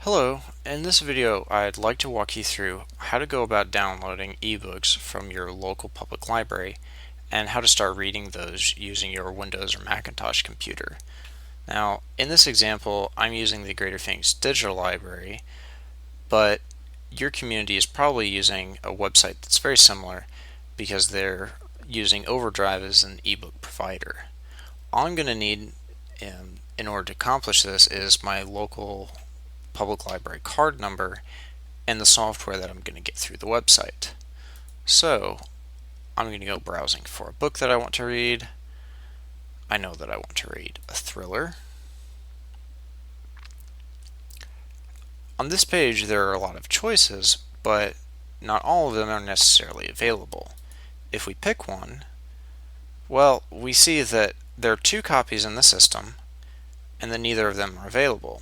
Hello, in this video I'd like to walk you through how to go about downloading ebooks from your local public library and how to start reading those using your Windows or Macintosh computer. Now, in this example I'm using the Greater Phoenix Digital Library, but your community is probably using a website that's very similar because they're using Overdrive as an ebook provider. All I'm going to need in order to accomplish this is my local public library card number and the software that I'm going to get through the website. So I'm going to go browsing for a book that I want to read. I know that I want to read a thriller. On this page there are a lot of choices, but not all of them are necessarily available. If we pick one, well, we see that there are 2 copies in the system and that neither of them are available.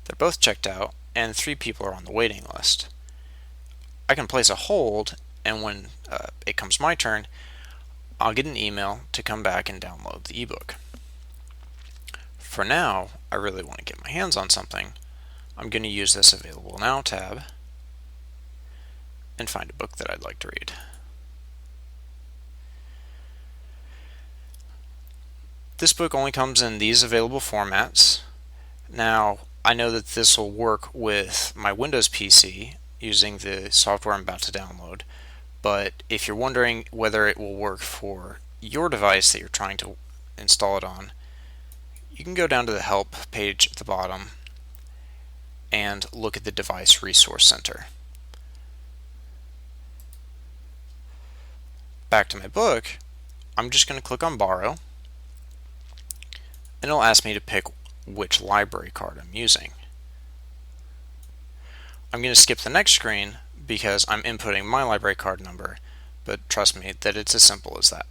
They're both checked out and 3 people are on the waiting list. I can place a hold, and when it comes my turn, I'll get an email to come back and download the ebook. For now, I really want to get my hands on something. I'm going to use this Available Now tab and find a book that I'd like to read. This book only comes in these available formats. Now, I know that this will work with my Windows PC using the software I'm about to download, but if you're wondering whether it will work for your device that you're trying to install it on, you can go down to the Help page at the bottom and look at the Device Resource Center. Back to my book, I'm just going to click on Borrow, and it'll ask me to pick which library card I'm using. I'm going to skip the next screen because I'm inputting my library card number, but trust me that it's as simple as that.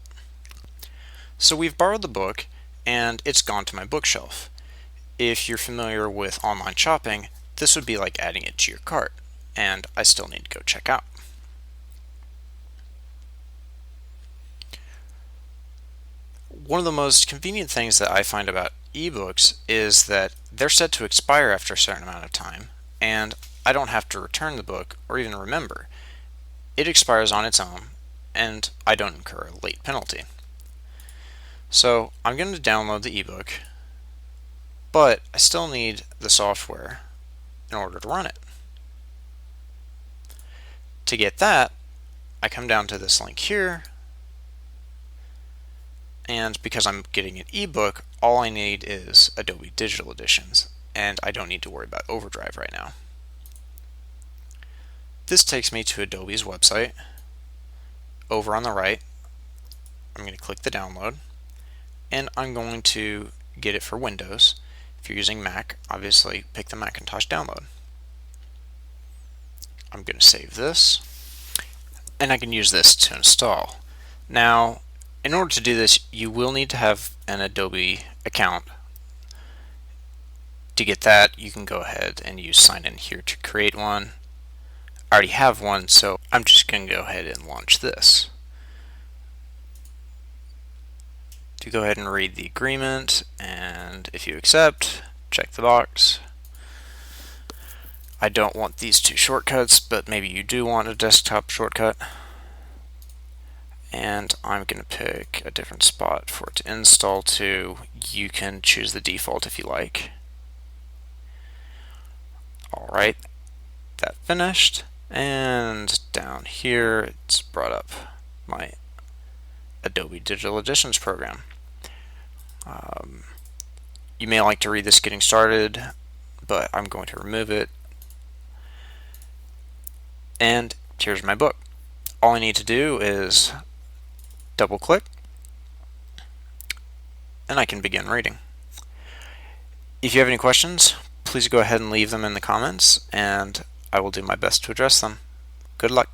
So we've borrowed the book and it's gone to my bookshelf. If you're familiar with online shopping, this would be like adding it to your cart, and I still need to go check out. One of the most convenient things that I find about ebooks is that they're set to expire after a certain amount of time, and I don't have to return the book or even remember. It expires on its own, and I don't incur a late penalty. So I'm going to download the ebook, but I still need the software in order to run it. To get that, I come down to this link here, and because I'm getting an ebook, all I need is Adobe Digital Editions, and I don't need to worry about Overdrive right now. This takes me to Adobe's website. Over on the right, I'm going to click the download, and I'm going to get it for Windows. If you're using Mac, obviously pick the Macintosh download. I'm going to save this, and I can use this to install. Now, in order to do this, you will need to have an Adobe account. To get that, you can go ahead and use Sign In here to create one. I already have one, so I'm just going to go ahead and launch this. To go ahead and read the agreement, and if you accept, check the box. I don't want these 2 shortcuts, but maybe you do want a desktop shortcut. And I'm going to pick a different spot for it to install to. You can choose the default if you like. Alright, that finished, and down here it's brought up my Adobe Digital Editions program. You may like to read this getting started, but I'm going to remove it. And here's my book. All I need to do is double click, and I can begin reading. If you have any questions, please go ahead and leave them in the comments, and I will do my best to address them. Good luck.